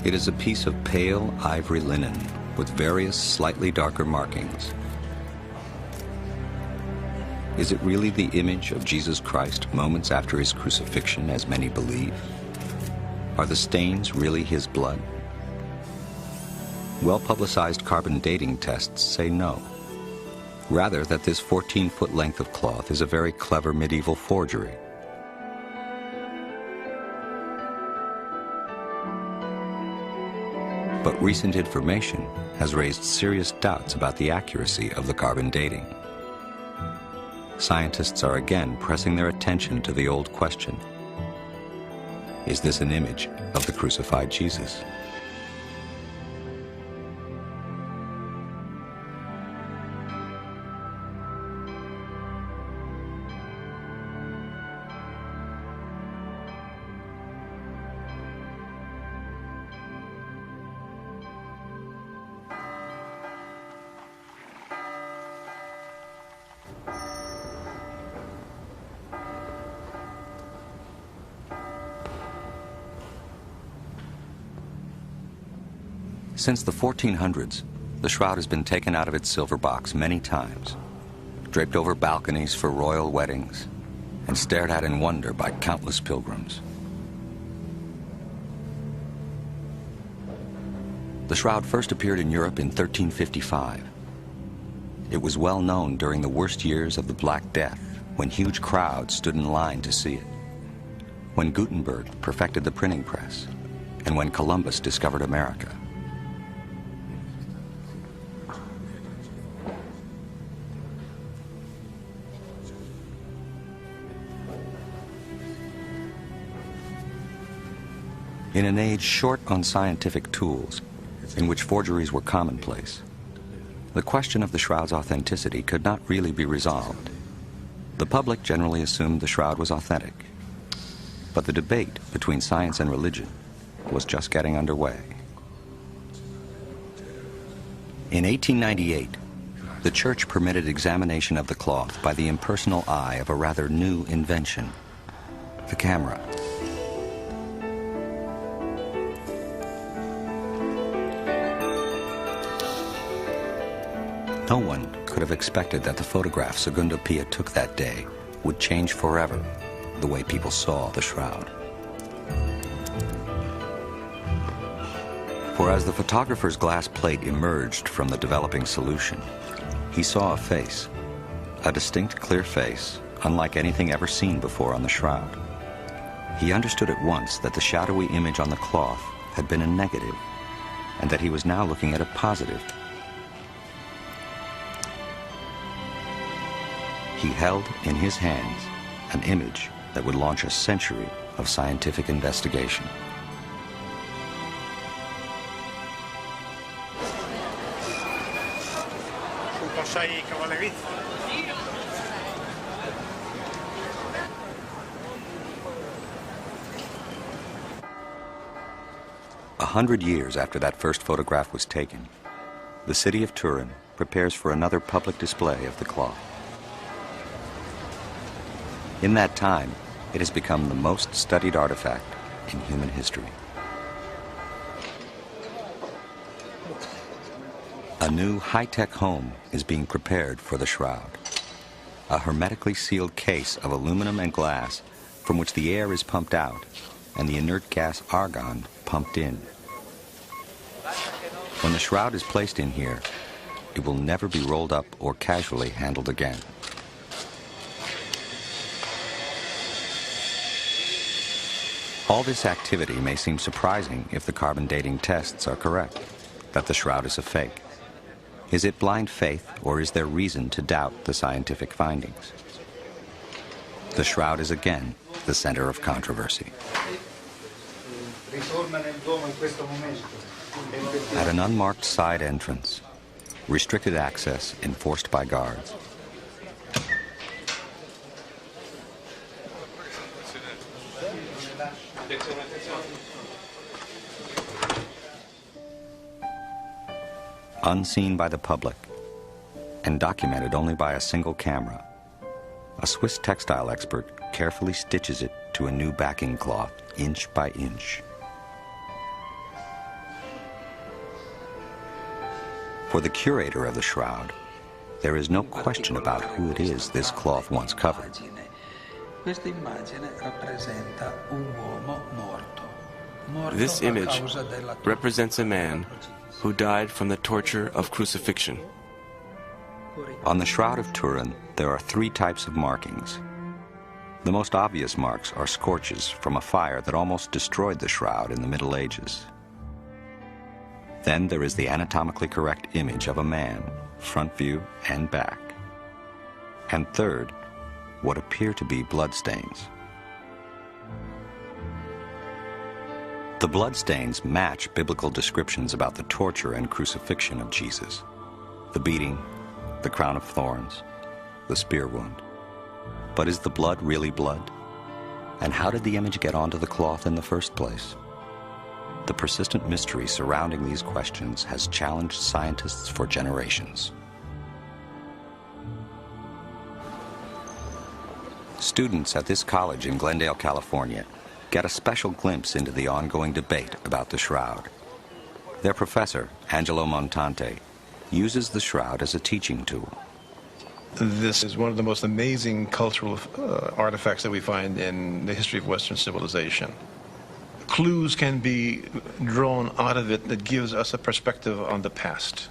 It is a piece of pale ivory linen with various slightly darker markings. Is it really the image of Jesus Christ moments after his crucifixion, as many believe? Are the stains really his blood? Well-publicized carbon dating tests say no. Rather, that this 14-foot length of cloth is a very clever medieval forgery. But recent information has raised serious doubts about the accuracy of the carbon dating. Scientists are again pressing their attention to the old question: is this an image of the crucified Jesus? Since the 1400s, the shroud has been taken out of its silver box many times, draped over balconies for royal weddings, and stared at in wonder by countless pilgrims. The shroud first appeared in Europe in 1355. It was well known during the worst years of the Black Death, when huge crowds stood in line to see it, when Gutenberg perfected the printing press, and when Columbus discovered America. In an age short on scientific tools, in which forgeries were commonplace, the question of the shroud's authenticity could not really be resolved. The public generally assumed the shroud was authentic, but the debate between science and religion was just getting underway. In 1898, the Church permitted examination of the cloth by the impersonal eye of a rather new invention, the camera. No one could have expected that the photograph Segundo Pia took that day would change forever the way people saw the shroud. For as the photographer's glass plate emerged from the developing solution, he saw a face, a distinct, clear face, unlike anything ever seen before on the shroud. He understood at once that the shadowy image on the cloth had been a negative, and that he was now looking at a positive. He held in his hands an image that would launch a century of scientific investigation. A 100 years after that first photograph was taken, the city of Turin prepares for another public display of the cloth. In that time, it has become the most studied artifact in human history. A new high-tech home is being prepared for the shroud. A hermetically sealed case of aluminum and glass from which the air is pumped out and the inert gas argon pumped in. When the shroud is placed in here, it will never be rolled up or casually handled again. All this activity may seem surprising if the carbon dating tests are correct, that the shroud is a fake. Is it blind faith, or is there reason to doubt the scientific findings? The shroud is again the center of controversy. At an unmarked side entrance, restricted access enforced by guards, unseen by the public and documented only by a single camera, a Swiss textile expert carefully stitches it to a new backing cloth, inch by inch. For the curator of the shroud, there is no question about who it is this cloth once covered. This image represents a man who died from the torture of crucifixion. On the Shroud of Turin, there are 3 types of markings. The most obvious marks are scorches from a fire that almost destroyed the shroud in the Middle Ages. Then there is the anatomically correct image of a man, front view and back. And third, what appear to be bloodstains. The bloodstains match biblical descriptions about the torture and crucifixion of Jesus. The beating, the crown of thorns, the spear wound. But is the blood really blood? And how did the image get onto the cloth in the first place? The persistent mystery surrounding these questions has challenged scientists for generations. Students at this college in Glendale, California, get a special glimpse into the ongoing debate about the shroud. Their professor, Angelo Montante, uses the shroud as a teaching tool. This is one of the most amazing cultural artifacts that we find in the history of Western civilization. Clues can be drawn out of it that gives us a perspective on the past.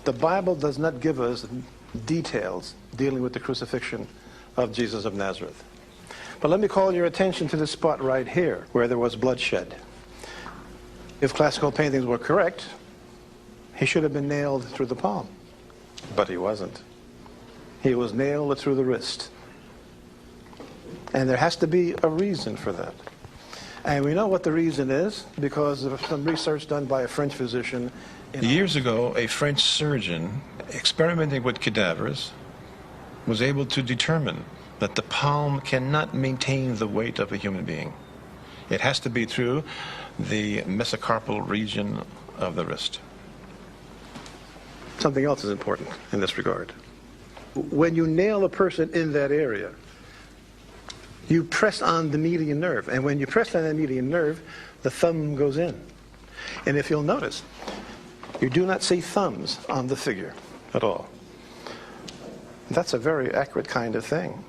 The Bible does not give us details dealing with the crucifixion of Jesus of Nazareth. But let me call your attention to this spot right here, where there was bloodshed. If classical paintings were correct, he should have been nailed through the palm. But he wasn't. He was nailed through the wrist. And there has to be a reason for that. And we know what the reason is because of some research done by a French physician. Years ago, a French surgeon experimenting with cadavers was able to determine that the palm cannot maintain the weight of a human being. It has to be through the mesocarpal region of the wrist. Something else is important in this regard. When you nail a person in that area, you press on the median nerve. And when you press on the median nerve, the thumb goes in. And if you'll notice, you do not see thumbs on the figure at all. That's a very accurate kind of thing.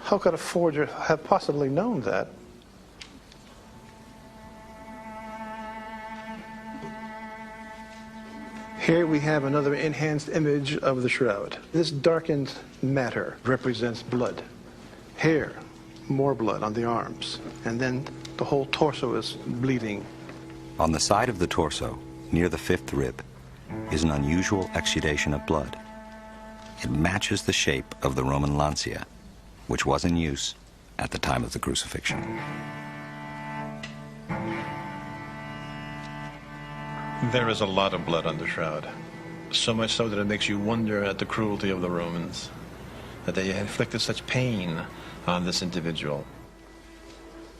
How could a forger have possibly known that? Here we have another enhanced image of the shroud. This darkened matter represents blood. Here, more blood on the arms. And then the whole torso is bleeding. On the side of the torso, near the 5th rib, is an unusual exudation of blood. It matches the shape of the Roman lancia, which was in use at the time of the crucifixion. There is a lot of blood on the shroud, so much so that it makes you wonder at the cruelty of the Romans, that they inflicted such pain on this individual.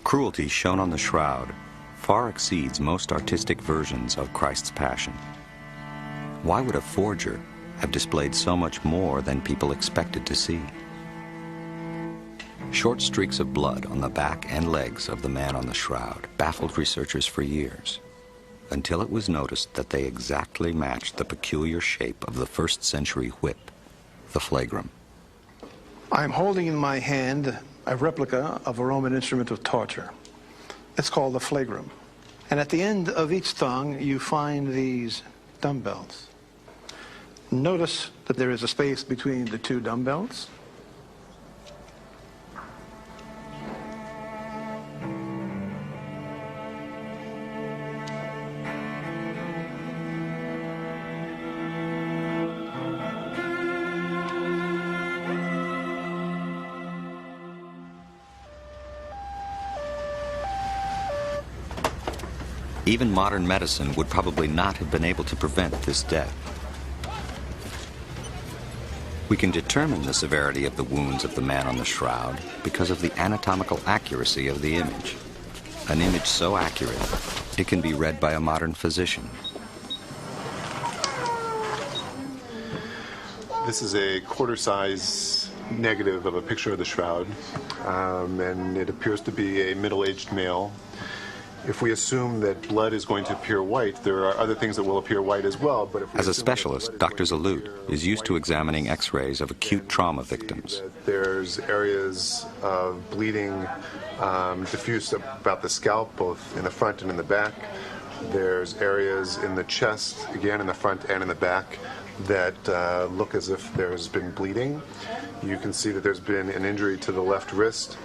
Cruelty shown on the shroud far exceeds most artistic versions of Christ's Passion. Why would a forger have displayed so much more than people expected to see? Short streaks of blood on the back and legs of the man on the shroud baffled researchers for years, until it was noticed that they exactly matched the peculiar shape of the 1st century whip, the flagrum. I'm holding in my hand a replica of a Roman instrument of torture. It's called the flagrum. And at the end of each thong, you find these dumbbells. Notice that there is a space between the 2 dumbbells. Even modern medicine would probably not have been able to prevent this death. We can determine the severity of the wounds of the man on the shroud because of the anatomical accuracy of the image. An image so accurate, it can be read by a modern physician. This is a quarter-size negative of a picture of the shroud, and it appears to be a middle-aged male. If we assume that blood is going to appear white, there are other things that will appear white as well. But if we As a assume that specialist, blood Dr. is going to Zalut appear is used to white, examining X-rays of acute trauma victims. there's areas of bleeding diffuse about the scalp, both in the front and in the back. There's areas in the chest, again in the front and in the back, that look as if there's been bleeding. You can see that there's been an injury to the left wrist.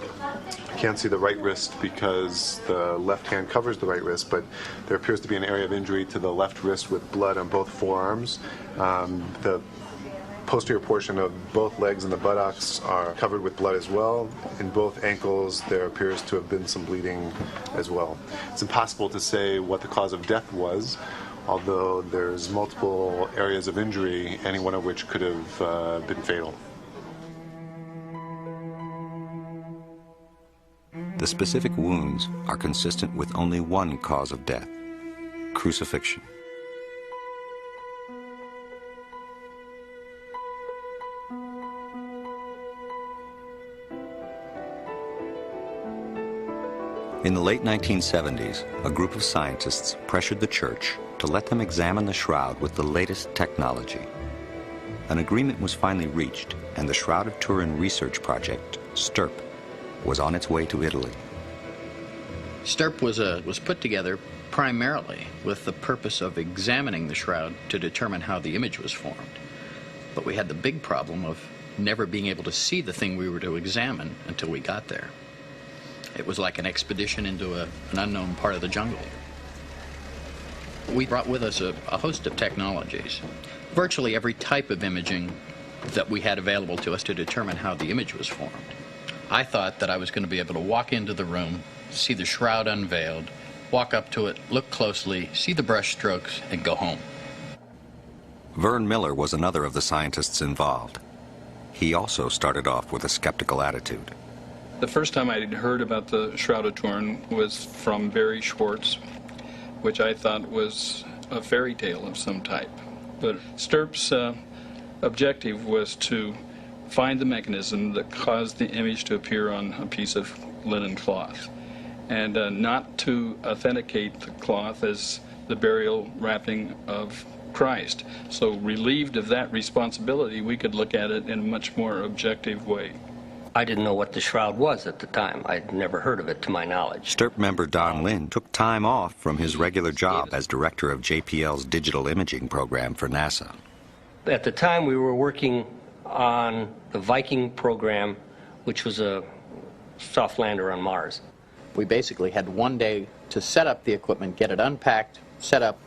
You can't see the right wrist because the left hand covers the right wrist, but there appears to be an area of injury to the left wrist with blood on both forearms. The posterior portion of both legs and the buttocks are covered with blood as well. In both ankles, there appears to have been some bleeding as well. It's impossible to say what the cause of death was, although there's multiple areas of injury, any one of which could have been fatal. The specific wounds are consistent with only one cause of death: crucifixion. In the late 1970s, a group of scientists pressured the church to let them examine the shroud with the latest technology. An agreement was finally reached, and the Shroud of Turin research project, STURP, was on its way to Italy. STURP was put together primarily with the purpose of examining the shroud to determine how the image was formed. But we had the big problem of never being able to see the thing we were to examine until we got there. It was like an expedition into an unknown part of the jungle. We brought with us a host of technologies, virtually every type of imaging that we had available to us to determine how the image was formed. I thought that I was going to be able to walk into the room, see the shroud unveiled, walk up to it, look closely, see the brush strokes, and go home. Vern Miller was another of the scientists involved. He also started off with a skeptical attitude. The first time I had heard about the Shroud of Turin was from Barry Schwartz, which I thought was a fairy tale of some type. But STURP's objective was to find the mechanism that caused the image to appear on a piece of linen cloth, and not to authenticate the cloth as the burial wrapping of Christ. So relieved of that responsibility, we could look at it in a much more objective way. I didn't know what the shroud was at the time. I'd never heard of it to my knowledge. STURP member Don Lynn took time off from his regular job as director of JPL's digital imaging program for NASA. At the time, we were working on the Viking program, which was a soft lander on Mars. We basically had one day to set up the equipment, get it unpacked, set up,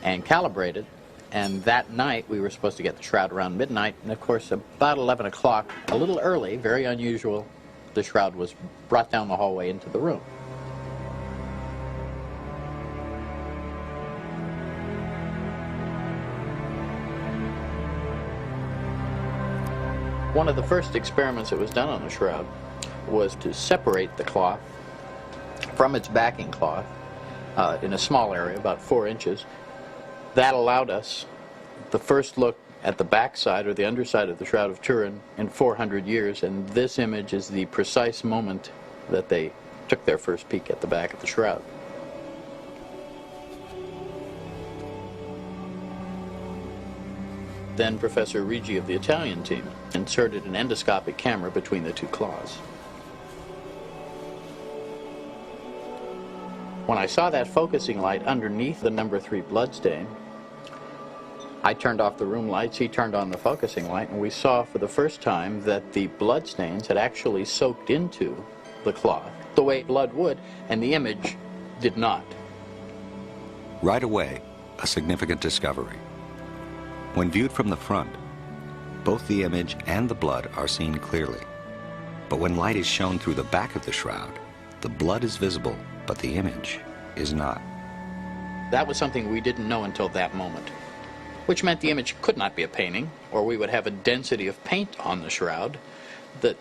and calibrated. And that night, we were supposed to get the shroud around midnight. And of course, about 11 o'clock, a little early, very unusual, the shroud was brought down the hallway into the room. One of the first experiments that was done on the shroud was to separate the cloth from its backing cloth in a small area, about 4 inches. That allowed us the first look at the backside or the underside of the Shroud of Turin in 400 years, and this image is the precise moment that they took their first peek at the back of the shroud. Then Professor Rigi of the Italian team inserted an endoscopic camera between the two cloths. When I saw that focusing light underneath the number 3 bloodstain, I turned off the room lights, he turned on the focusing light, and we saw for the first time that the bloodstains had actually soaked into the cloth the way blood would, and the image did not. Right away, a significant discovery. When viewed from the front, both the image and the blood are seen clearly. But when light is shown through the back of the shroud, the blood is visible, but the image is not. That was something we didn't know until that moment, which meant the image could not be a painting, or we would have a density of paint on the shroud that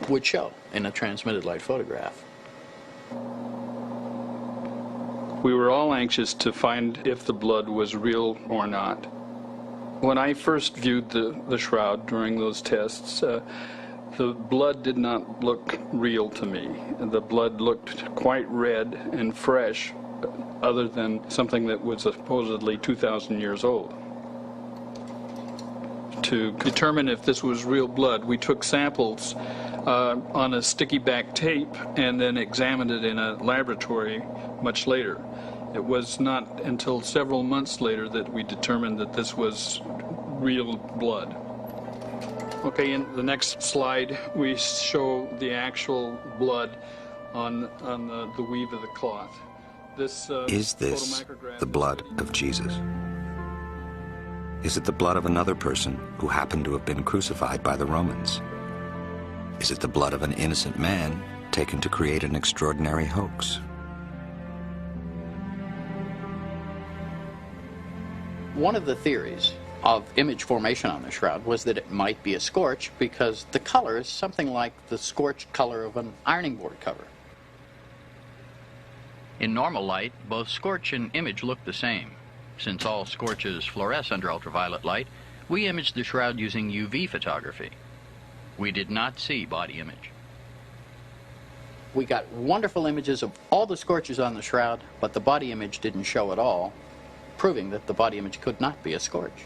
would show in a transmitted light photograph. We were all anxious to find if the blood was real or not. When I first viewed the shroud during those tests, The blood did not look real to me. The blood looked quite red and fresh, other than something that was supposedly 2,000 years old. To determine if this was real blood, we took samples on a sticky back tape and then examined it in a laboratory much later. It was not until several months later that we determined that this was real blood. Okay, in the next slide, we show the actual blood on the weave of the cloth. Is this the blood of Jesus? Is it the blood of another person who happened to have been crucified by the Romans? Is it the blood of an innocent man taken to create an extraordinary hoax? One of the theories of image formation on the shroud was that it might be a scorch because the color is something like the scorched color of an ironing board cover. In normal light, both scorch and image look the same. Since all scorches fluoresce under ultraviolet light, we imaged the shroud using UV photography. We did not see body image. We got wonderful images of all the scorches on the shroud, but the body image didn't show at all, proving that the body image could not be a scorch.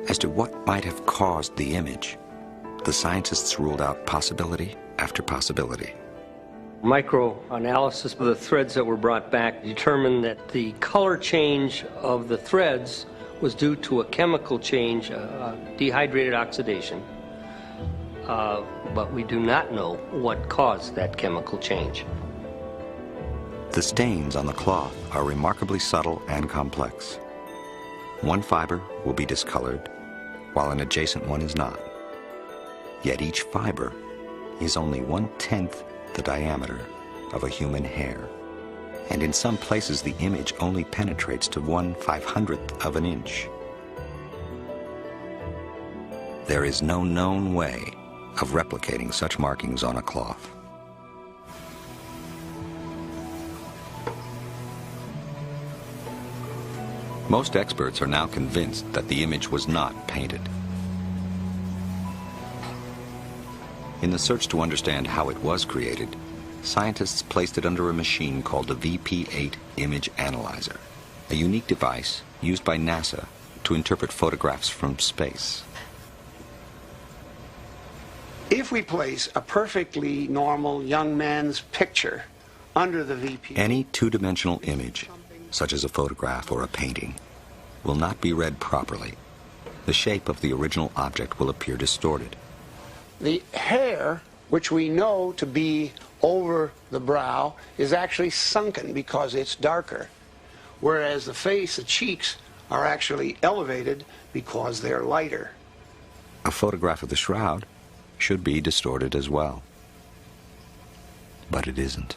As to what might have caused the image, the scientists ruled out possibility after possibility. Microanalysis of the threads that were brought back determined that the color change of the threads was due to a chemical change, dehydrated oxidation. But we do not know what caused that chemical change. The stains on the cloth are remarkably subtle and complex. One fiber will be discolored, while an adjacent one is not. Yet each fiber is only 1/10 the diameter of a human hair. And in some places the image only penetrates to 1/500th of an inch. There is no known way of replicating such markings on a cloth. Most experts are now convinced that the image was not painted. In the search to understand how it was created, scientists placed it under a machine called the VP8 image analyzer, a unique device used by NASA to interpret photographs from space. If we place a perfectly normal young man's picture under the VP8, any two-dimensional image, such as a photograph or a painting, will not be read properly. The shape of the original object will appear distorted. the hair, which we know to be over the brow, is actually sunken because it's darker, whereas the face, the cheeks, are actually elevated because they're lighter. A photograph of the shroud should be distorted as well, but it isn't.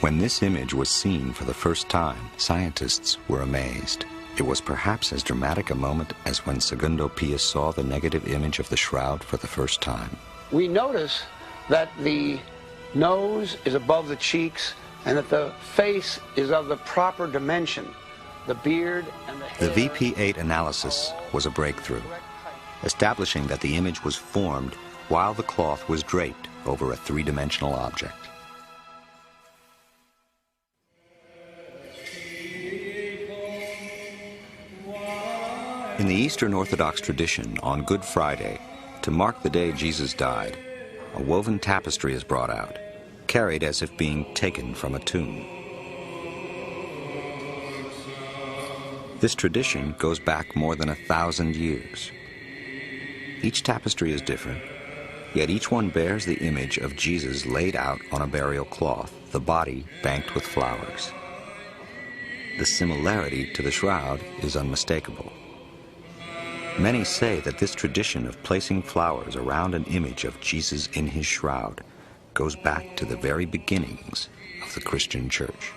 When this image was seen for the first time, scientists were amazed. It was perhaps as dramatic a moment as when Segundo Pius saw the negative image of the shroud for the first time. We notice that the nose is above the cheeks and that the face is of the proper dimension. The beard and the hair. The VP8 analysis was a breakthrough, establishing that the image was formed while the cloth was draped over a three-dimensional object. In the Eastern Orthodox tradition, on Good Friday, to mark the day Jesus died, a woven tapestry is brought out, carried as if being taken from a tomb. This tradition goes back more than 1,000 years. Each tapestry is different, yet each one bears the image of Jesus laid out on a burial cloth, the body banked with flowers. The similarity to the shroud is unmistakable. Many say that this tradition of placing flowers around an image of Jesus in his shroud goes back to the very beginnings of the Christian church.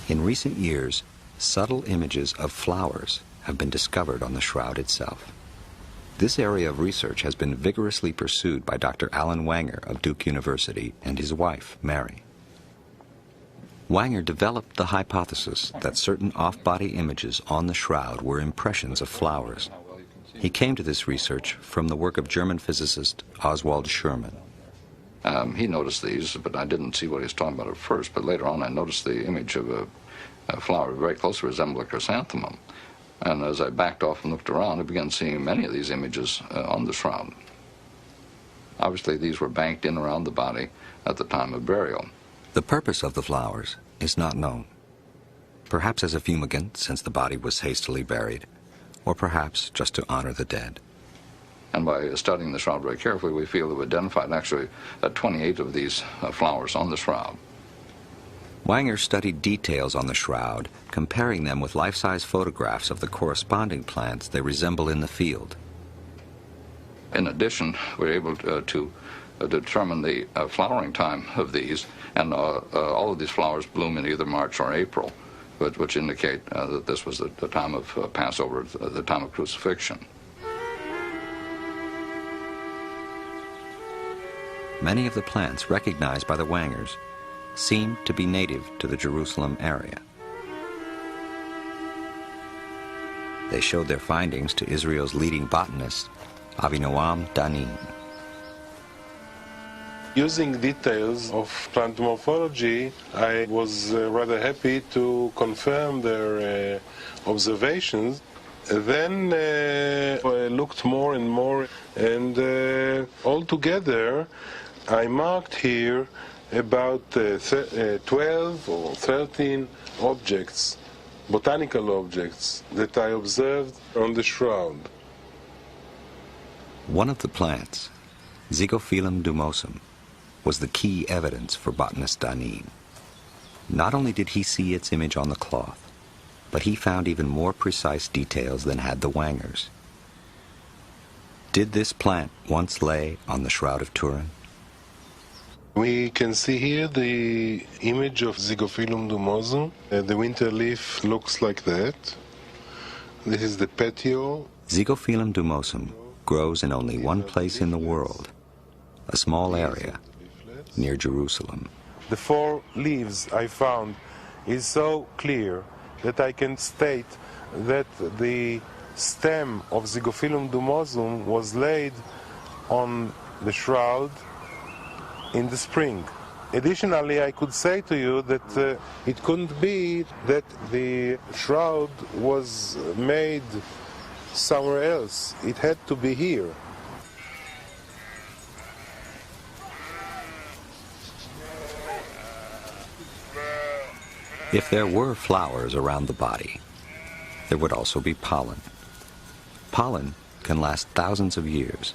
In recent years, subtle images of flowers have been discovered on the shroud itself. This area of research has been vigorously pursued by Dr. Alan Wanger of Duke University and his wife, Mary. Wanger developed the hypothesis that certain off-body images on the shroud were impressions of flowers. He came to this research from the work of German physicist Oswald Scherman. He noticed these, but I didn't see what he was talking about at first, but later on I noticed the image of a flower very closely resembling a chrysanthemum. And as I backed off and looked around, I began seeing many of these images on the shroud. Obviously, these were banked in around the body at the time of burial. The purpose of the flowers is not known. Perhaps as a fumigant, since the body was hastily buried, or perhaps just to honor the dead. And by studying the shroud very carefully, we feel that we identified actually 28 of these flowers on the shroud. Wanger studied details on the shroud, comparing them with life-size photographs of the corresponding plants they resemble in the field. In addition, we were able to determine the flowering time of these, and all of these flowers bloom in either March or April, which indicate that this was the time of Passover, the time of crucifixion. Many of the plants recognized by the Wangers seemed to be native to the Jerusalem area. They showed their findings to Israel's leading botanist, Avinoam Danin. Using details of plant morphology, I was rather happy to confirm their observations. Then I looked more and more, and altogether I marked here about 12 or 13 objects, botanical objects, that I observed on the shroud. One of the plants, Zygophyllum dumosum, was the key evidence for botanist Danin. Not only did he see its image on the cloth, but he found even more precise details than had the Wangers. Did this plant once lay on the Shroud of Turin? We can see here the image of Zygophyllum dumosum. The winter leaf looks like that. This is the petiole. Zygophyllum dumosum grows in only one place in the world, a small area near Jerusalem. The 4 leaves I found is so clear that I can state that the stem of Zygophyllum dumosum was laid on the shroud in the spring. Additionally, I could say to you that it couldn't be that the shroud was made somewhere else. It had to be here. If there were flowers around the body, there would also be pollen. Pollen can last thousands of years,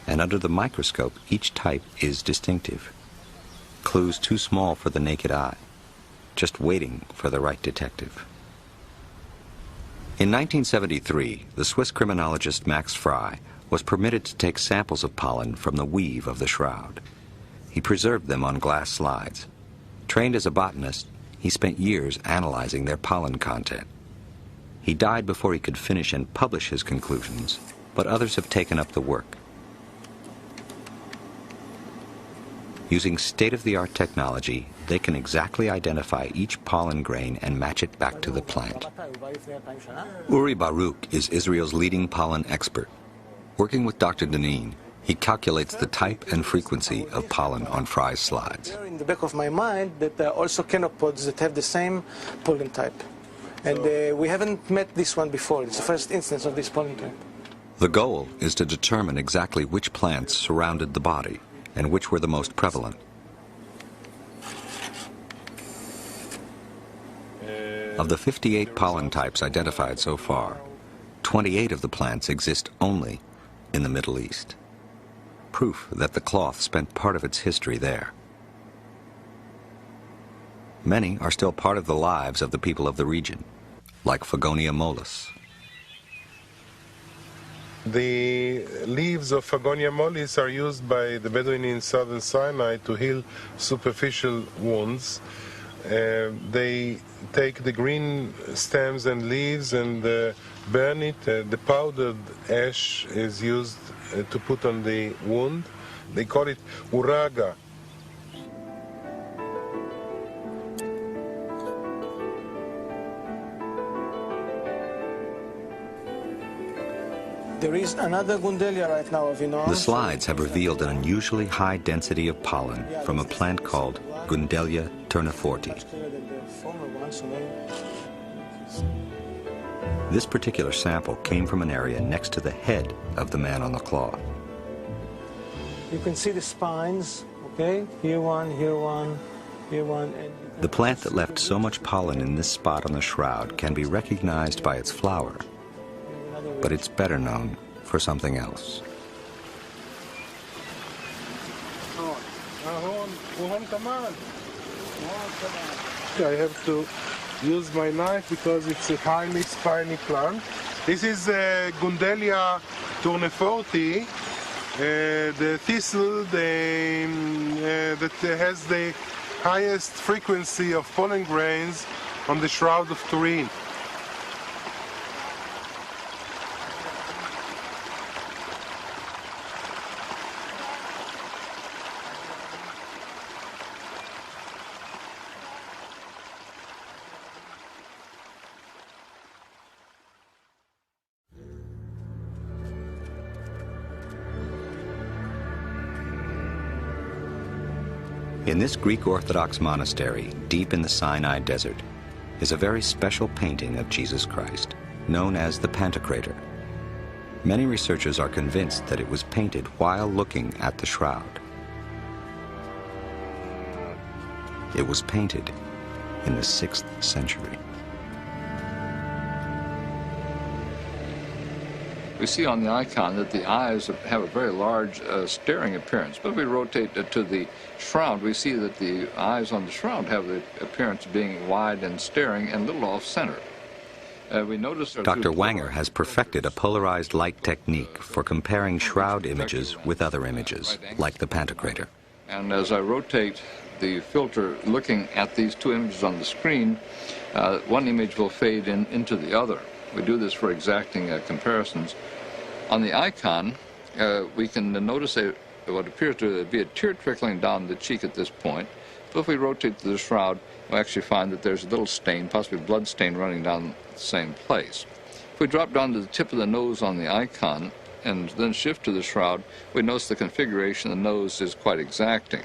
and under the microscope, each type is distinctive. Clues too small for the naked eye, just waiting for the right detective. In 1973, the Swiss criminologist Max Frey was permitted to take samples of pollen from the weave of the shroud. He preserved them on glass slides. Trained as a botanist, he spent years analyzing their pollen content. He died before he could finish and publish his conclusions, but others have taken up the work. Using state-of-the-art technology, they can exactly identify each pollen grain and match it back to the plant. Uri Baruch is Israel's leading pollen expert. Working with Dr. Danin, he calculates the type and frequency of pollen on Frey's slides. In the back of my mind that there are also canopods that have the same pollen type. And we haven't met this one before. It's the first instance of this pollen type. The goal is to determine exactly which plants surrounded the body and which were the most prevalent. Of the 58 pollen types identified so far, 28 of the plants exist only in the Middle East. Proof that the cloth spent part of its history there. Many are still part of the lives of the people of the region, like Phagonia mollis. The leaves of Phagonia mollis are used by the Bedouin in southern Sinai to heal superficial wounds. They take the green stems and leaves and burn it. The powdered ash is used to put on the wound. They call it uraga. There is another Gundelia right now, if you know. The slides have revealed an unusually high density of pollen from a plant called Gundelia terniforti. This particular sample came from an area next to the head of the man on the cloth. You can see the spines, okay? Here one, here one, here one. And the plant that left so much pollen in this spot on the shroud can be recognized by its flower, but it's better known for something else. I have to use my knife because it's a highly spiny plant. This is Gundelia terniforti, the thistle that has the highest frequency of pollen grains on the Shroud of Turin. In this Greek Orthodox monastery, deep in the Sinai desert, is a very special painting of Jesus Christ, known as the Pantocrator. Many researchers are convinced that it was painted while looking at the shroud. It was painted in the 6th century. We see on the icon that the eyes have a very large staring appearance, but if we rotate to the shroud, we see that the eyes on the shroud have the appearance of being wide and staring and a little off-center. We notice Dr. Wanger has perfected a polarized light technique for comparing shroud images with other images, like the Pantocrator. And as I rotate the filter looking at these two images on the screen, one image will fade into the other. We do this for exacting comparisons. On the icon, we can notice what appears to be a tear trickling down the cheek at this point. But if we rotate to the shroud, we actually find that there's a little stain, possibly blood stain, running down the same place. If we drop down to the tip of the nose on the icon and then shift to the shroud, we notice the configuration of the nose is quite exacting.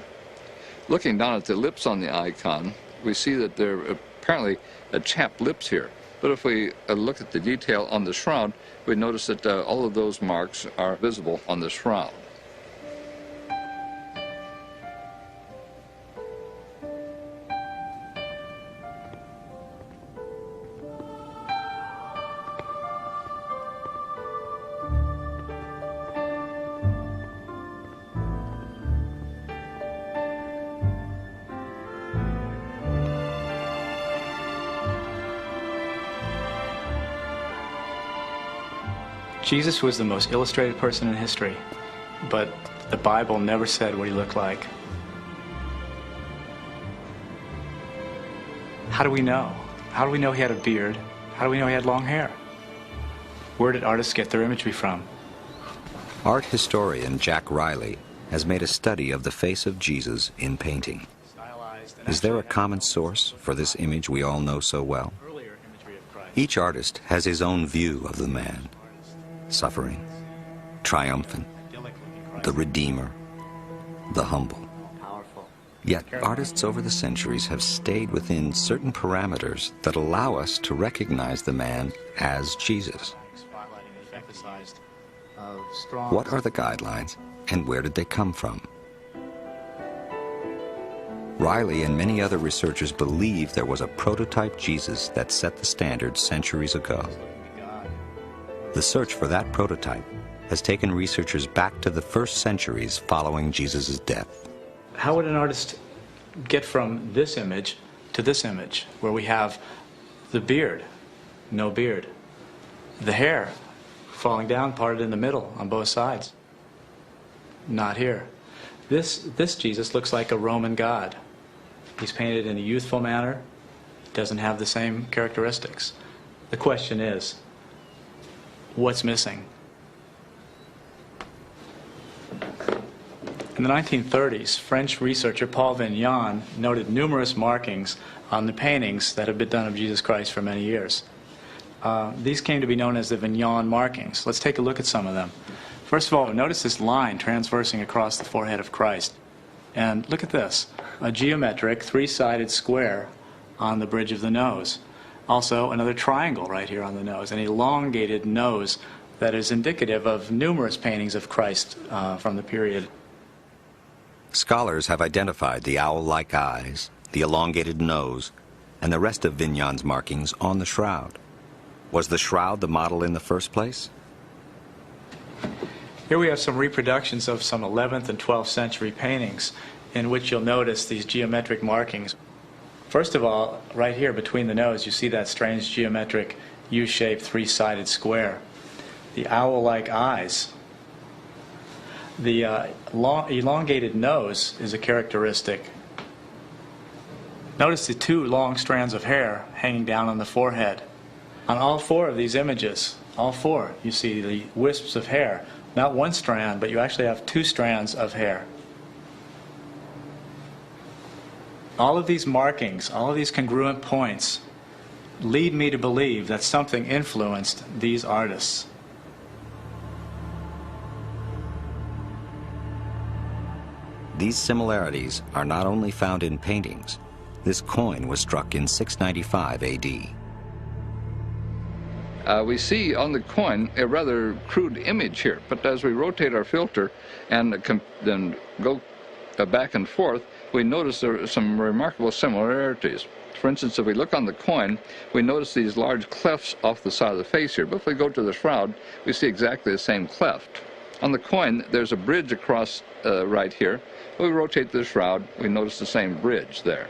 Looking down at the lips on the icon, we see that there are apparently chapped lips here. But if we look at the detail on the shroud, we notice that all of those marks are visible on the shroud. Jesus was the most illustrated person in history, but the Bible never said what he looked like. How do we know? How do we know he had a beard? How do we know he had long hair? Where did artists get their imagery from? Art historian Jack Riley has made a study of the face of Jesus in painting. Is there a common source for this image we all know so well? Each artist has his own view of the man. Suffering, triumphant, the Redeemer, the humble. Yet artists over the centuries have stayed within certain parameters that allow us to recognize the man as Jesus. What are the guidelines and where did they come from? Riley and many other researchers believe there was a prototype Jesus that set the standard centuries ago. The search for that prototype has taken researchers back to the first centuries following Jesus' death. How would an artist get from this image to this image, where we have the beard, no beard, the hair falling down, parted in the middle on both sides? Not here. This Jesus looks like a Roman god. He's painted in a youthful manner. Doesn't have the same characteristics. The question is, what's missing? In the 1930s, French researcher Paul Vignon noted numerous markings on the paintings that have been done of Jesus Christ for many years. These came to be known as the Vignon markings. Let's take a look at some of them. First of all, notice this line transversing across the forehead of Christ. And look at this, a geometric three-sided square on the bridge of the nose. Also, another triangle right here on the nose, an elongated nose that is indicative of numerous paintings of Christ from the period. Scholars have identified the owl-like eyes, the elongated nose, and the rest of Vignon's markings on the shroud. Was the shroud the model in the first place? Here we have some reproductions of some 11th and 12th century paintings in which you'll notice these geometric markings. First of all, right here between the nose, you see that strange geometric U-shaped three-sided square. The owl-like eyes. The elongated nose is a characteristic. Notice the two long strands of hair hanging down on the forehead. On all four of these images, all four, you see the wisps of hair. Not one strand, but you actually have two strands of hair. All of these markings, all of these congruent points lead me to believe that something influenced these artists. These similarities are not only found in paintings. This coin was struck in 695 AD. We see on the coin a rather crude image here, but as we rotate our filter and then go back and forth, we notice there are some remarkable similarities. For instance, if we look on the coin, we notice these large clefts off the side of the face here, but if we go to the shroud, we see exactly the same cleft. On the coin, there's a bridge across right here. When we rotate the shroud, we notice the same bridge there.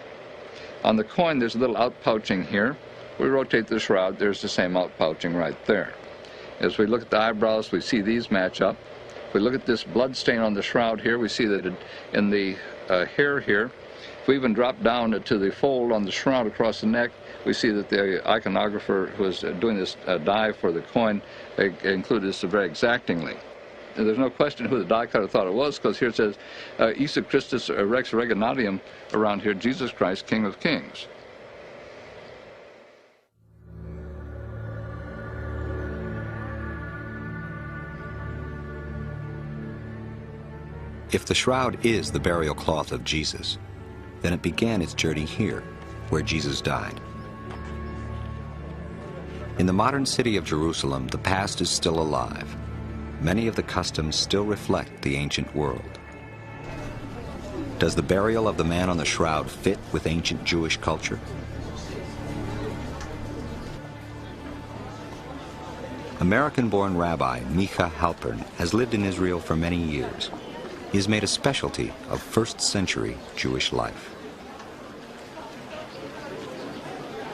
On the coin, there's a little outpouching here. We rotate the shroud, there's the same outpouching right there. As we look at the eyebrows, we see these match up. If we look at this blood stain on the shroud here, we see that in the hair here. If we even drop down to the fold on the shroud across the neck, we see that the iconographer who was doing this die for the coin included this very exactingly. And there's no question who the die cutter thought it was, because here it says, Issa Christus Rex Reginatium, around here, Jesus Christ, King of Kings. If the shroud is the burial cloth of Jesus, then it began its journey here, where Jesus died. In the modern city of Jerusalem, the past is still alive. Many of the customs still reflect the ancient world. Does the burial of the man on the shroud fit with ancient Jewish culture? American-born Rabbi Micha Halpern has lived in Israel for many years. He has made a specialty of first-century Jewish life.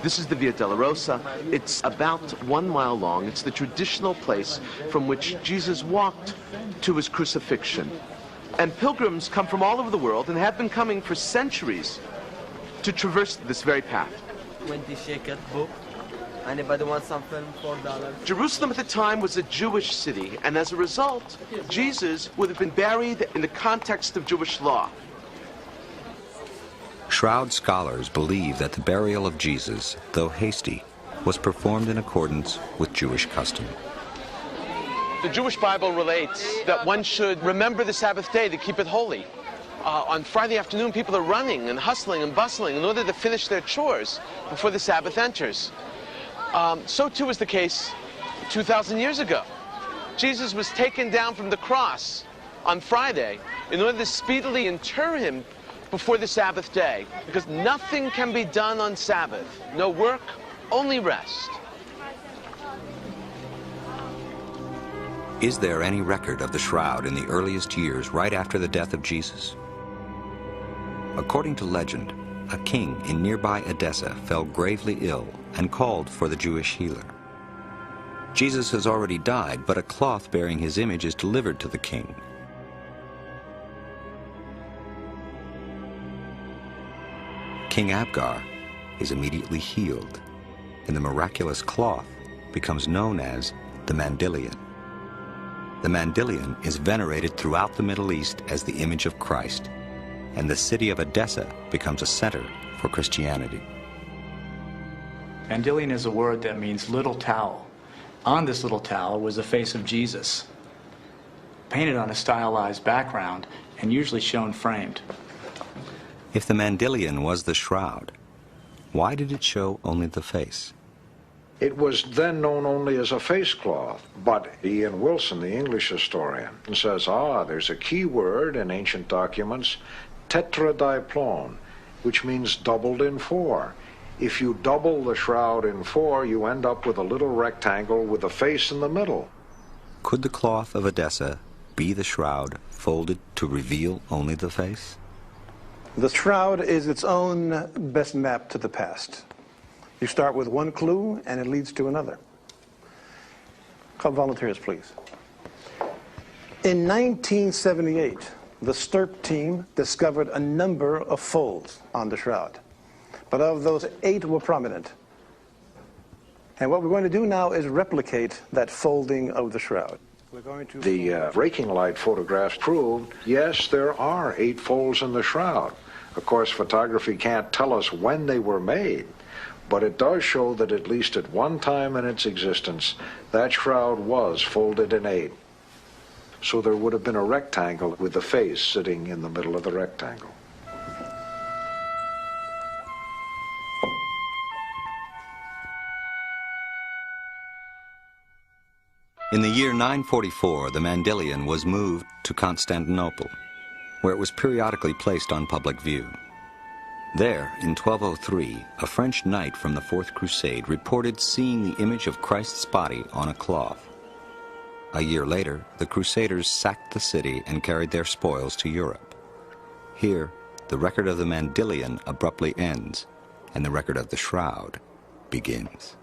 This is the Via Dolorosa. It's about 1 mile long. It's the traditional place from which Jesus walked to his crucifixion. And pilgrims come from all over the world and have been coming for centuries to traverse this very path. 20 shekel book. Anybody want something? $4. Jerusalem at the time was a Jewish city, and as a result, Jesus would have been buried in the context of Jewish law. Shroud scholars believe that the burial of Jesus, though hasty, was performed in accordance with Jewish custom. The Jewish Bible relates that one should remember the Sabbath day to keep it holy. On Friday afternoon, people are running and hustling and bustling in order to finish their chores before the Sabbath enters. So too was the case 2,000 years ago. Jesus was taken down from the cross on Friday in order to speedily inter him before the Sabbath day, because nothing can be done on Sabbath. No work, only rest. Is there any record of the shroud in the earliest years right after the death of Jesus? According to legend, a king in nearby Edessa fell gravely ill and called for the Jewish healer. Jesus has already died, but a cloth bearing his image is delivered to the king. King Abgar is immediately healed, and the miraculous cloth becomes known as the Mandylion. The Mandylion is venerated throughout the Middle East as the image of Christ, and the city of Edessa becomes a center for Christianity. Mandylion is a word that means little towel. On this little towel was the face of Jesus, painted on a stylized background and usually shown framed. If the Mandylion was the shroud, why did it show only the face? It was then known only as a face cloth, but Ian Wilson, the English historian, says, there's a key word in ancient documents, tetradiplon, which means doubled in four. If you double the shroud in four, you end up with a little rectangle with a face in the middle. Could the cloth of Edessa be the shroud folded to reveal only the face? The shroud is its own best map to the past. You start with one clue, and it leads to another. Call volunteers, please. In 1978, the STURP team discovered a number of folds on the shroud. But of those, 8 were prominent. And what we're going to do now is replicate that folding of the shroud. The breaking light photographs proved, yes, there are 8 folds in the shroud. Of course, photography can't tell us when they were made, but it does show that at least at one time in its existence, that shroud was folded in 8. So there would have been a rectangle with the face sitting in the middle of the rectangle. In the year 944, the Mandylion was moved to Constantinople, where it was periodically placed on public view. There, in 1203, a French knight from the Fourth Crusade reported seeing the image of Christ's body on a cloth. A year later, the Crusaders sacked the city and carried their spoils to Europe. Here, the record of the Mandylion abruptly ends, and the record of the shroud begins.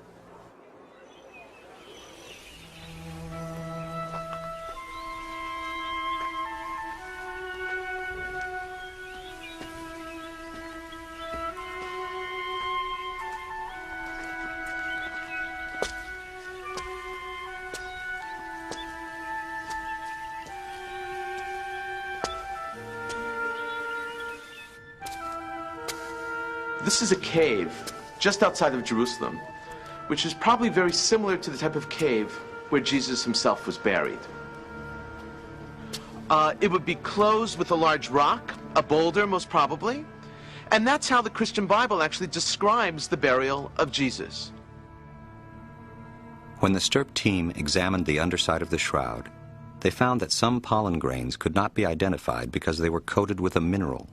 This is a cave just outside of Jerusalem, which is probably very similar to the type of cave where Jesus himself was buried. It would be closed with a large rock, a boulder most probably, and that's how the Christian Bible actually describes the burial of Jesus. When the STURP team examined the underside of the shroud, they found that some pollen grains could not be identified because they were coated with a mineral.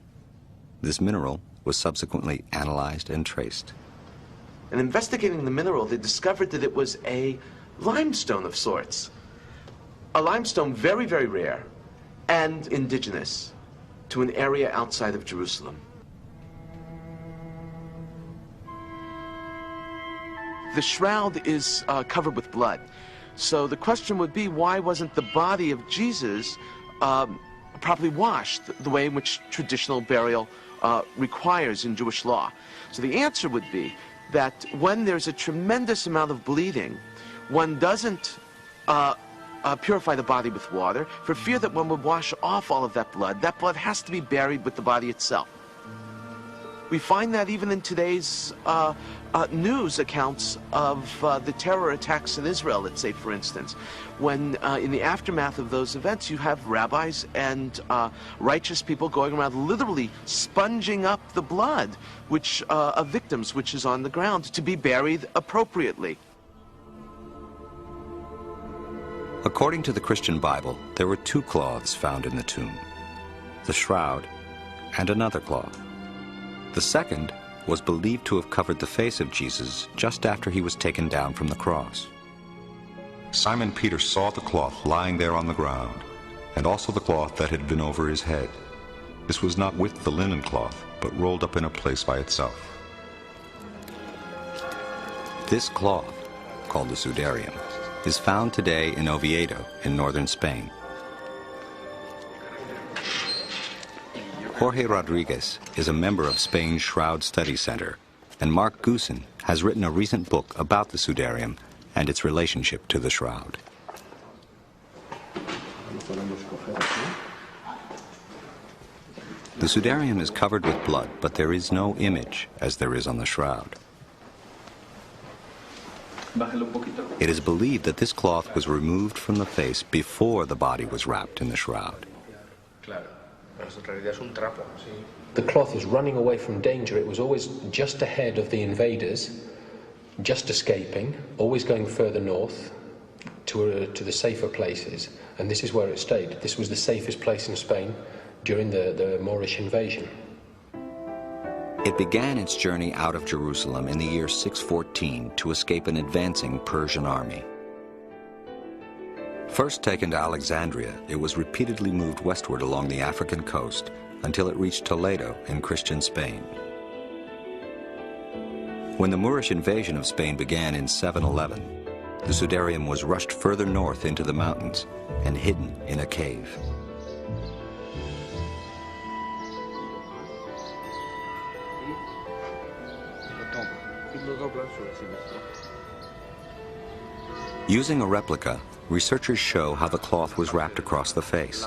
This mineral was subsequently analyzed and traced. And investigating the mineral, they discovered that it was a limestone of sorts. A limestone very, very rare and indigenous to an area outside of Jerusalem. The shroud is covered with blood. So the question would be, why wasn't the body of Jesus properly washed the way in which traditional burial requires in Jewish law? So the answer would be that when there's a tremendous amount of bleeding, one doesn't purify the body with water for fear that one would wash off all of that blood. That blood has to be buried with the body itself. We find that even in today's news accounts of the terror attacks in Israel, let's say, for instance, when in the aftermath of those events you have rabbis and righteous people going around literally sponging up the blood of victims which is on the ground to be buried appropriately. According to the Christian Bible, there were 2 cloths found in the tomb, the shroud and another cloth. The second was believed to have covered the face of Jesus just after he was taken down from the cross. Simon Peter saw the cloth lying there on the ground, and also the cloth that had been over his head. This was not with the linen cloth, but rolled up in a place by itself. This cloth, called the Sudarium, is found today in Oviedo in northern Spain. Jorge Rodriguez is a member of Spain's Shroud Study Center, and Mark Goosen has written a recent book about the Sudarium and its relationship to the shroud. The Sudarium is covered with blood, but there is no image as there is on the shroud. It is believed that this cloth was removed from the face before the body was wrapped in the shroud. The cloth was running away from danger. It was always just ahead of the invaders, just escaping, always going further north to the safer places. And this is where it stayed. This was the safest place in Spain during the Moorish invasion. It began its journey out of Jerusalem in the year 614 to escape an advancing Persian army. First taken to Alexandria, it was repeatedly moved westward along the African coast until it reached Toledo in Christian Spain. When the Moorish invasion of Spain began in 711, the Sudarium was rushed further north into the mountains and hidden in a cave. Using a replica, researchers show how the cloth was wrapped across the face.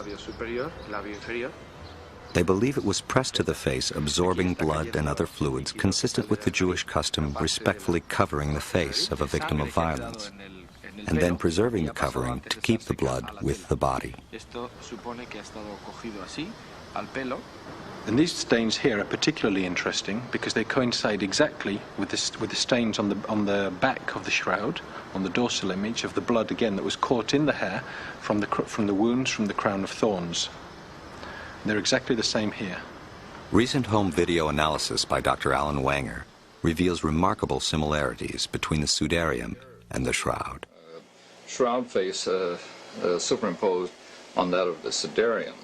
They believe it was pressed to the face, absorbing blood and other fluids consistent with the Jewish custom respectfully covering the face of a victim of violence, and then preserving the covering to keep the blood with the body. And these stains here are particularly interesting because they coincide exactly with the stains on the back of the shroud, on the dorsal image of the blood again that was caught in the hair from the wounds from the crown of thorns. They're exactly the same here. Recent home video analysis by Dr. Alan Wanger reveals remarkable similarities between the Sudarium and the shroud. Shroud face superimposed on that of the Sudarium.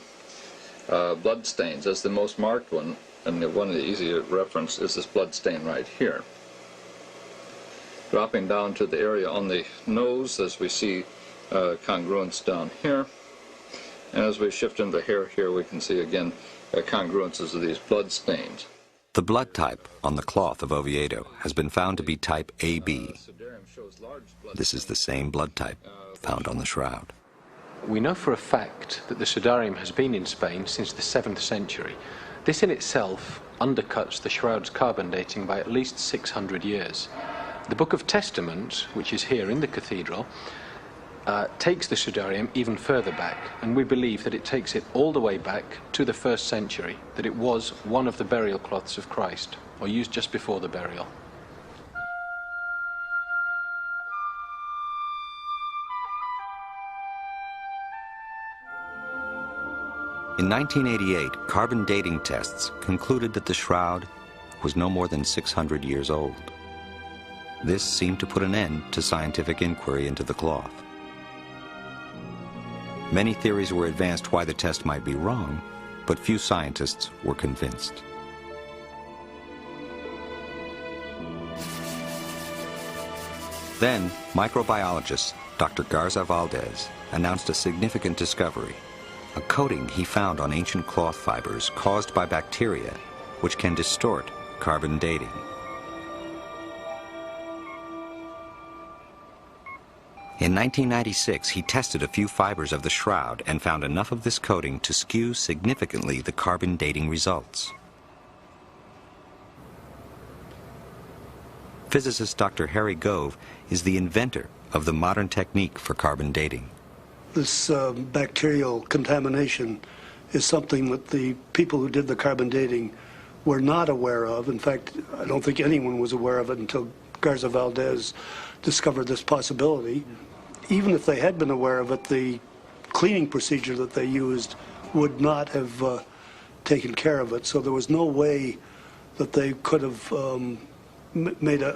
Bloodstains as the most marked one, and one of the easier reference is this blood stain right here. Dropping down to the area on the nose, as we see congruence down here, and as we shift into the hair here, we can see again congruences of these blood stains. The blood type on the cloth of Oviedo has been found to be type AB. This is the same blood type found on the shroud. We know for a fact that the Sudarium has been in Spain since the 7th century. This in itself undercuts the shroud's carbon dating by at least 600 years. The Book of Testament, which is here in the cathedral, takes the Sudarium even further back, and we believe that it takes it all the way back to the 1st century, that it was one of the burial cloths of Christ, or used just before the burial. In 1988, carbon dating tests concluded that the shroud was no more than 600 years old. This seemed to put an end to scientific inquiry into the cloth. Many theories were advanced why the test might be wrong, but few scientists were convinced. Then, microbiologist Dr. Garza Valdez announced a significant discovery: a coating he found on ancient cloth fibers caused by bacteria, which can distort carbon dating. In 1996, he tested a few fibers of the shroud and found enough of this coating to skew significantly the carbon dating results. Physicist Dr. Harry Gove is the inventor of the modern technique for carbon dating. This bacterial contamination is something that the people who did the carbon dating were not aware of. In fact, I don't think anyone was aware of it until Garza Valdez discovered this possibility. Even if they had been aware of it, the cleaning procedure that they used would not have taken care of it. So there was no way that they could have made an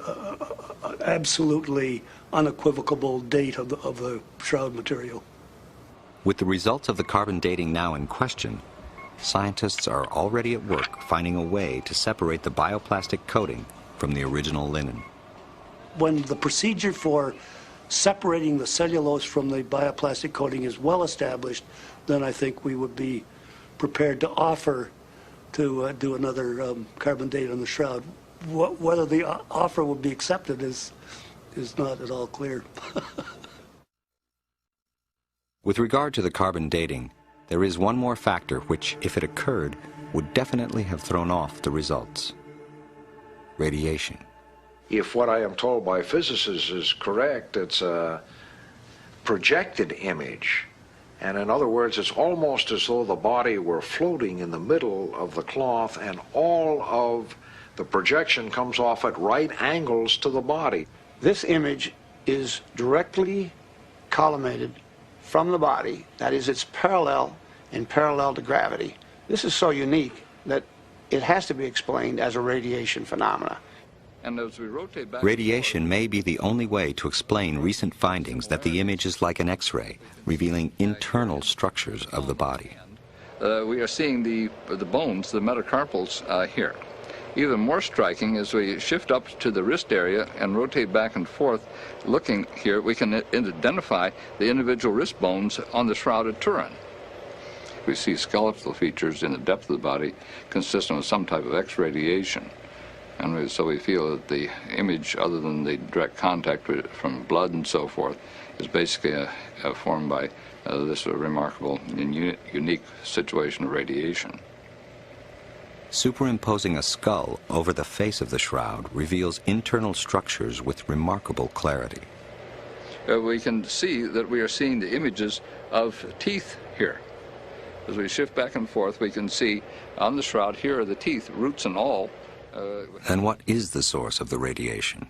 absolutely unequivocal date of the shroud material. With the results of the carbon dating now in question, scientists are already at work finding a way to separate the bioplastic coating from the original linen. When the procedure for separating the cellulose from the bioplastic coating is well established, then I think we would be prepared to offer to do another carbon date on the shroud. Whether the offer would be accepted is not at all clear. With regard to the carbon dating, there is one more factor which, if it occurred, would definitely have thrown off the results: radiation. If what I am told by physicists is correct, it's a projected image. And in other words, it's almost as though the body were floating in the middle of the cloth, and all of the projection comes off at right angles to the body. This image is directly collimated from the body. That is, it's parallel to gravity. This is so unique that it has to be explained as a radiation phenomena. And as we rotate back, Radiation may be the only way to explain recent findings that the image is like an X-ray, revealing internal structures of the body. we are seeing the bones, the metacarpals, here. Even more striking, as we shift up to the wrist area and rotate back and forth, looking here, we can identify the individual wrist bones on the Shroud of Turin. We see skeletal features in the depth of the body consistent with some type of X-radiation. And so we feel that the image, other than the direct contact from blood and so forth, is basically formed by this remarkable and unique situation of radiation. Superimposing a skull over the face of the shroud reveals internal structures with remarkable clarity. We can see that we are seeing the images of teeth here. As we shift back and forth, we can see on the shroud, here are the teeth, roots and all. And what is the source of the radiation?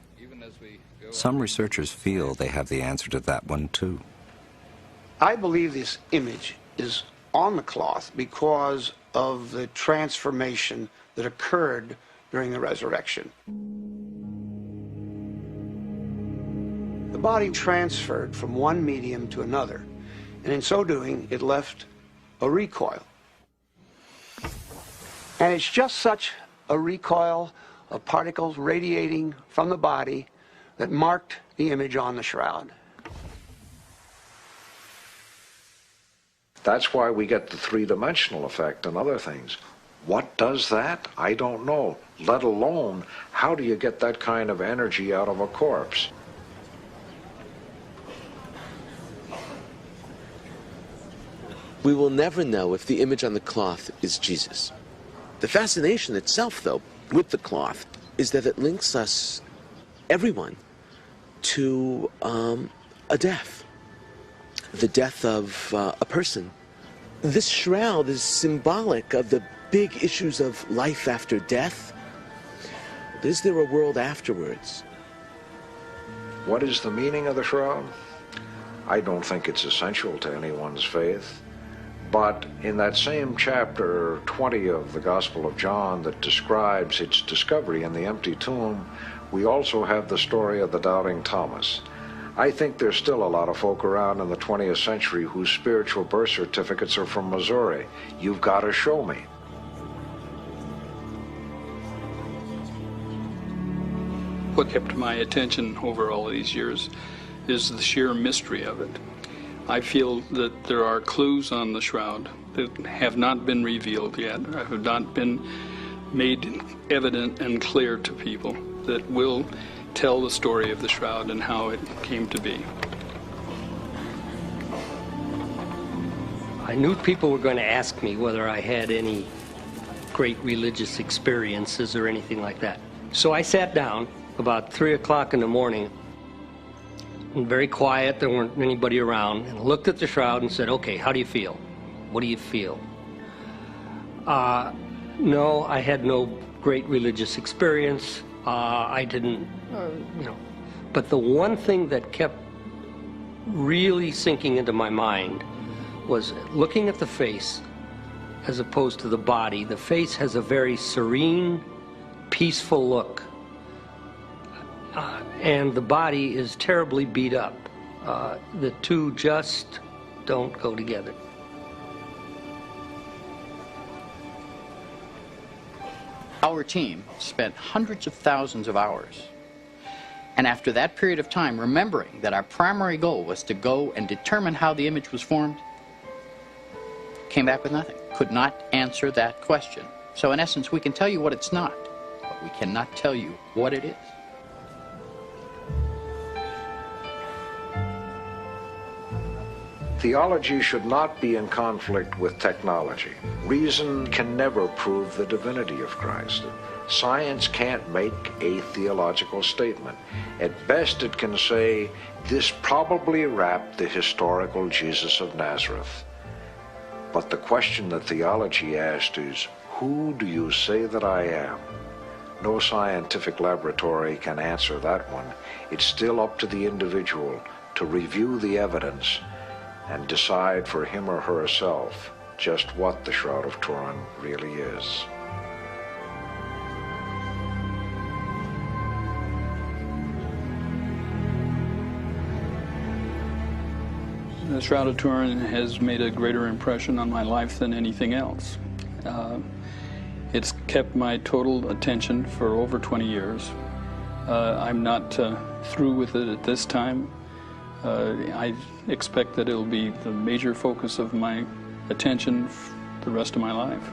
Some researchers feel they have the answer to that one too. I believe this image is on the cloth because of the transformation that occurred during the resurrection. The body transferred from one medium to another, and in so doing, it left a recoil. And it's just such a recoil of particles radiating from the body that marked the image on the shroud. That's why we get the three-dimensional effect and other things. What does that? I don't know. Let alone, how do you get that kind of energy out of a corpse? We will never know if the image on the cloth is Jesus. The fascination itself, though, with the cloth is that it links us, everyone, to a death, the death of a person. This shroud is symbolic of the big issues of life after death. Is there a world afterwards? What is the meaning of the shroud? I don't think it's essential to anyone's faith. But in that same chapter 20 of the Gospel of John that describes its discovery in the empty tomb, we also have the story of the doubting Thomas. I think there's still a lot of folk around in the 20th century whose spiritual birth certificates are from Missouri. You've got to show me. What kept my attention over all these years is the sheer mystery of it. I feel that there are clues on the shroud that have not been revealed yet, or have not been made evident and clear to people, that will tell the story of the shroud and how it came to be. I knew people were going to ask me whether I had any great religious experiences or anything like that. So I sat down about 3 o'clock in the morning, and very quiet, there weren't anybody around, and looked at the shroud and said, okay, how do you feel? What do you feel? No, I had no great religious experience. I didn't, But the one thing that kept really sinking into my mind was looking at the face as opposed to the body. The face has a very serene, peaceful look. And the body is terribly beat up. The two just don't go together. Our team spent hundreds of thousands of hours. And after that period of time, remembering that our primary goal was to go and determine how the image was formed, came back with nothing. Could not answer that question. So in essence, we can tell you what it's not, but we cannot tell you what it is. Theology should not be in conflict with technology. Reason can never prove the divinity of Christ. Science can't make a theological statement. At best, it can say, this probably wrapped the historical Jesus of Nazareth. But the question that theology asked is, who do you say that I am? No scientific laboratory can answer that one. It's still up to the individual to review the evidence and decide for him or herself just what the Shroud of Turin really is. The Shroud of Turin has made a greater impression on my life than anything else. It's kept my total attention for over 20 years. I'm not through with it at this time. I expect that it'll be the major focus of my attention the rest of my life.